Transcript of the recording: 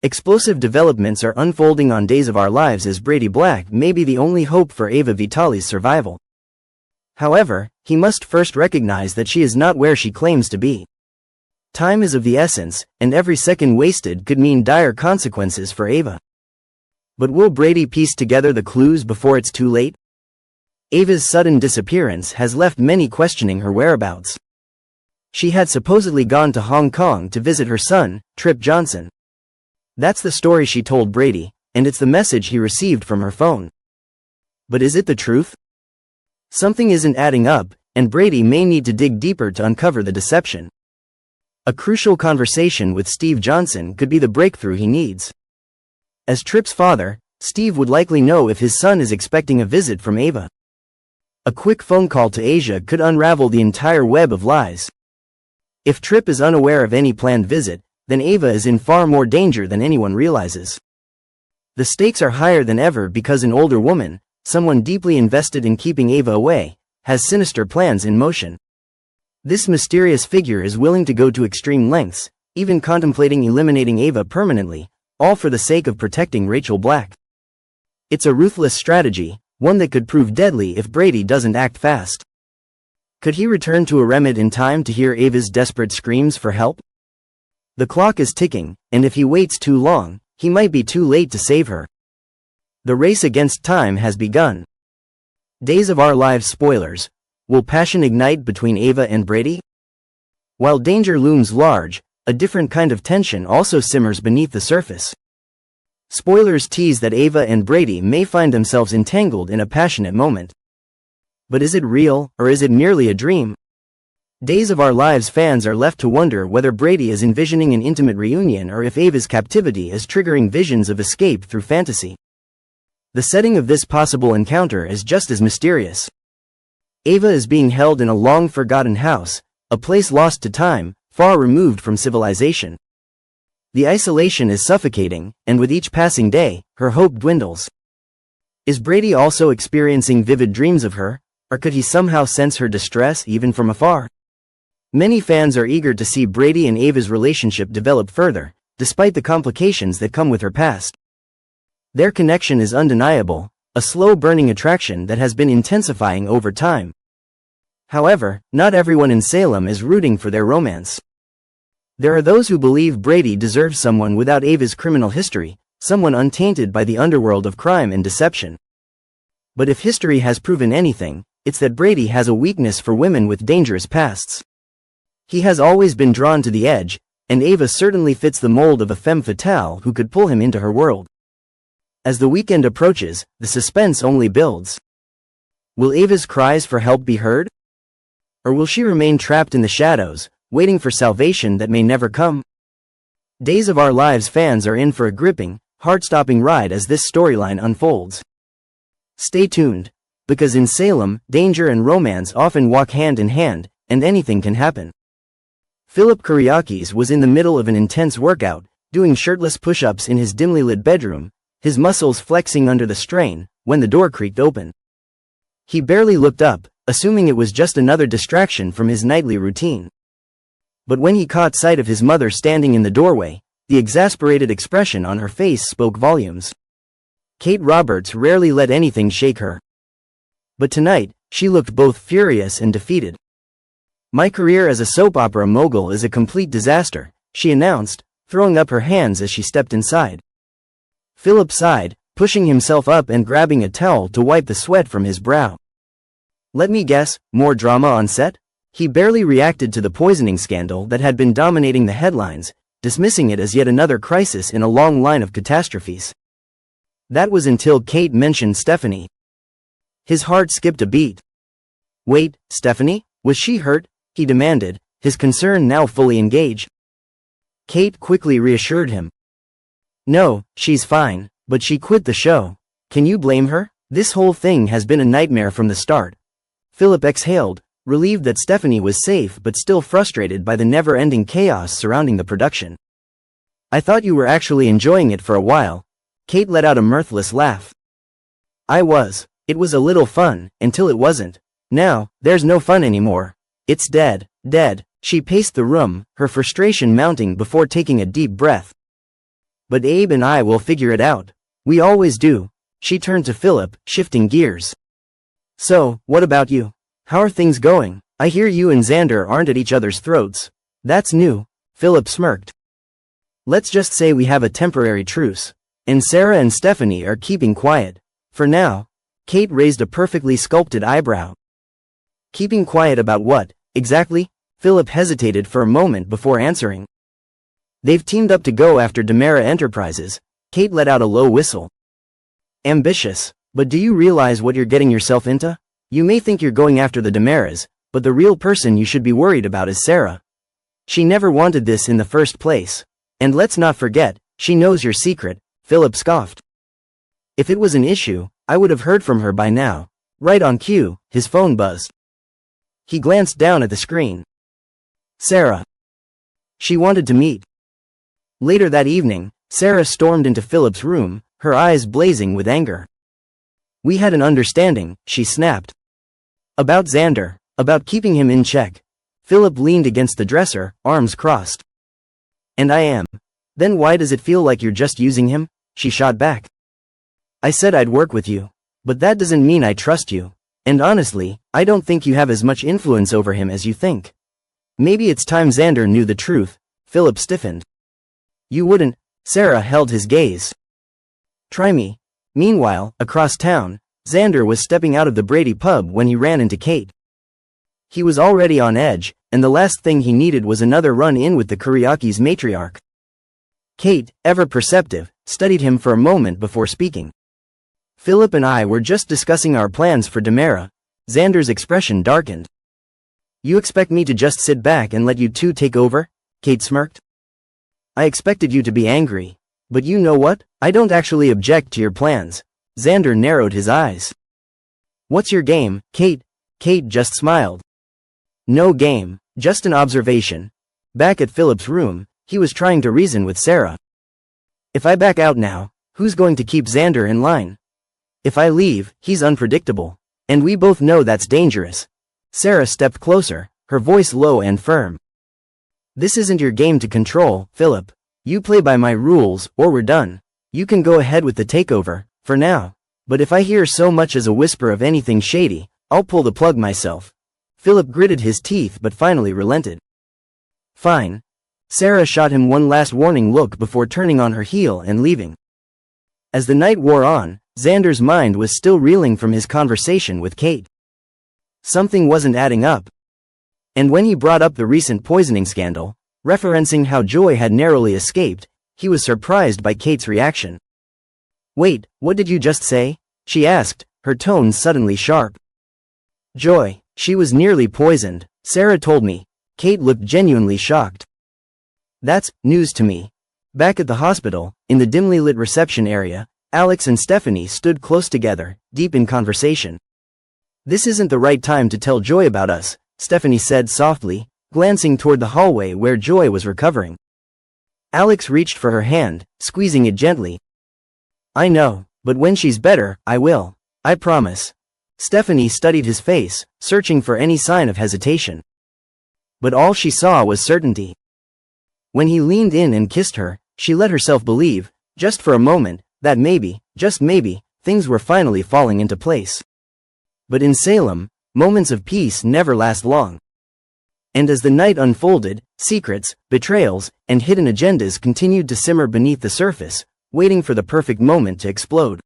Explosive developments are unfolding on Days of Our Lives as Brady Black may be the only hope for Ava Vitali's survival. However, he must first recognize that she is not where she claims to be. Time is of the essence, and every second wasted could mean dire consequences for Ava. But will Brady piece together the clues before it's too late? Ava's sudden disappearance has left many questioning her whereabouts. She had supposedly gone to Hong Kong to visit her son, Trip Johnson. That's the story she told Brady, and it's the message he received from her phone. But is it the truth? Something isn't adding up, and Brady may need to dig deeper to uncover the deception. A crucial conversation with Steve Johnson could be the breakthrough he needs. As Trip's father, Steve would likely know if his son is expecting a visit from Ava. A quick phone call to Asia could unravel the entire web of lies. If Trip is unaware of any planned visit, then Ava is in far more danger than anyone realizes. The stakes are higher than ever because an older woman, someone deeply invested in keeping Ava away, has sinister plans in motion. This mysterious figure is willing to go to extreme lengths, even contemplating eliminating Ava permanently, all for the sake of protecting Rachel Black. It's a ruthless strategy, one that could prove deadly if Brady doesn't act fast. Could he return to Aremid in time to hear Ava's desperate screams for help? The clock is ticking, and if he waits too long, he might be too late to save her. The race against time has begun. Days of Our Lives spoilers. Will passion ignite between Ava and Brady? While danger looms large, a different kind of tension also simmers beneath the surface. Spoilers tease that Ava and Brady may find themselves entangled in a passionate moment. But is it real, or is it merely a dream? Days of Our Lives fans are left to wonder whether Brady is envisioning an intimate reunion or if Ava's captivity is triggering visions of escape through fantasy. The setting of this possible encounter is just as mysterious. Ava is being held in a long-forgotten house, a place lost to time, far removed from civilization. The isolation is suffocating, and with each passing day, her hope dwindles. Is Brady also experiencing vivid dreams of her, or could he somehow sense her distress even from afar? Many fans are eager to see Brady and Ava's relationship develop further, despite the complications that come with her past. Their connection is undeniable, a slow-burning attraction that has been intensifying over time. However, not everyone in Salem is rooting for their romance. There are those who believe Brady deserves someone without Ava's criminal history, someone untainted by the underworld of crime and deception. But if history has proven anything, it's that Brady has a weakness for women with dangerous pasts. He has always been drawn to the edge, and Ava certainly fits the mold of a femme fatale who could pull him into her world. As the weekend approaches, the suspense only builds. Will Ava's cries for help be heard? Or will she remain trapped in the shadows, waiting for salvation that may never come? Days of Our Lives fans are in for a gripping, heart-stopping ride as this storyline unfolds. Stay tuned, because in Salem, danger and romance often walk hand in hand, and anything can happen. Philip Kyriakis was in the middle of an intense workout, doing shirtless push-ups in his dimly lit bedroom, his muscles flexing under the strain, when the door creaked open. He barely looked up, assuming it was just another distraction from his nightly routine. But when he caught sight of his mother standing in the doorway, the exasperated expression on her face spoke volumes. Kate Roberts rarely let anything shake her. But tonight, she looked both furious and defeated. "My career as a soap opera mogul is a complete disaster," she announced, throwing up her hands as she stepped inside. Philip sighed, pushing himself up and grabbing a towel to wipe the sweat from his brow. "Let me guess, more drama on set?" He barely reacted to the poisoning scandal that had been dominating the headlines, dismissing it as yet another crisis in a long line of catastrophes. That was until Kate mentioned Stephanie. His heart skipped a beat. "Wait, Stephanie? Was she hurt?" he demanded, his concern now fully engaged. Kate quickly reassured him. "No, she's fine, but she quit the show. Can you blame her? This whole thing has been a nightmare from the start." Philip exhaled, relieved that Stephanie was safe but still frustrated by the never-ending chaos surrounding the production. "I thought you were actually enjoying it for a while." Kate let out a mirthless laugh. "I was. It was a little fun, until it wasn't. Now, there's no fun anymore. It's dead, dead." She paced the room, her frustration mounting before taking a deep breath. But Abe and I will figure it out. We always do. She turned to Philip, shifting gears. So, what about you? How are things going? I hear you and Xander aren't at each other's throats. That's new. Philip smirked. Let's just say we have a temporary truce. And Sarah and Stephanie are keeping quiet. For now. Kate raised a perfectly sculpted eyebrow. Keeping quiet about what, exactly? Philip hesitated for a moment before answering. They've teamed up to go after Demera Enterprises. Kate let out a low whistle. Ambitious. But do you realize what you're getting yourself into? You may think you're going after the Demeras, but the real person you should be worried about is Sarah. She never wanted this in the first place. And let's not forget, she knows your secret, Philip scoffed. If it was an issue, I would have heard from her by now. Right on cue, his phone buzzed. He glanced down at the screen. Sarah. She wanted to meet. Later that evening, Sarah stormed into Philip's room, her eyes blazing with anger. We had an understanding, she snapped. About Xander, about keeping him in check. Philip leaned against the dresser, arms crossed. And I am. Then why does it feel like you're just using him? She shot back. I said I'd work with you. But that doesn't mean I trust you. And honestly, I don't think you have as much influence over him as you think. Maybe it's time Xander knew the truth. Philip stiffened. You wouldn't. Sarah held his gaze. Try me. Meanwhile, across town, Xander was stepping out of the Brady pub when he ran into Kate. He was already on edge, and the last thing he needed was another run-in with the Kuriaki's matriarch. Kate, ever perceptive, studied him for a moment before speaking. Philip and I were just discussing our plans for Demera. Xander's expression darkened. You expect me to just sit back and let you two take over? Kate smirked. I expected you to be angry. But you know what? I don't actually object to your plans. Xander narrowed his eyes. What's your game, Kate? Kate just smiled. No game, just an observation. Back at Philip's room, he was trying to reason with Sarah. If I back out now, who's going to keep Xander in line? If I leave, he's unpredictable. And we both know that's dangerous. Sarah stepped closer, her voice low and firm. This isn't your game to control, Philip. You play by my rules, or we're done. You can go ahead with the takeover, for now. But if I hear so much as a whisper of anything shady, I'll pull the plug myself. Philip gritted his teeth but finally relented. Fine. Sarah shot him one last warning look before turning on her heel and leaving. As the night wore on, Xander's mind was still reeling from his conversation with Kate. Something wasn't adding up. And when he brought up the recent poisoning scandal, referencing how Joy had narrowly escaped, he was surprised by Kate's reaction. Wait, what did you just say? She asked, her tone suddenly sharp. Joy, she was nearly poisoned, Sarah told me. Kate looked genuinely shocked. That's news to me. Back at the hospital, in the dimly lit reception area, Alex and Stephanie stood close together, deep in conversation. This isn't the right time to tell Joy about us, Stephanie said softly, glancing toward the hallway where Joy was recovering. Alex reached for her hand, squeezing it gently. I know, but when she's better, I will. I promise. Stephanie studied his face, searching for any sign of hesitation. But all she saw was certainty. When he leaned in and kissed her, she let herself believe, just for a moment, that maybe, just maybe, things were finally falling into place. But in Salem, moments of peace never last long. And as the night unfolded, secrets, betrayals, and hidden agendas continued to simmer beneath the surface, waiting for the perfect moment to explode.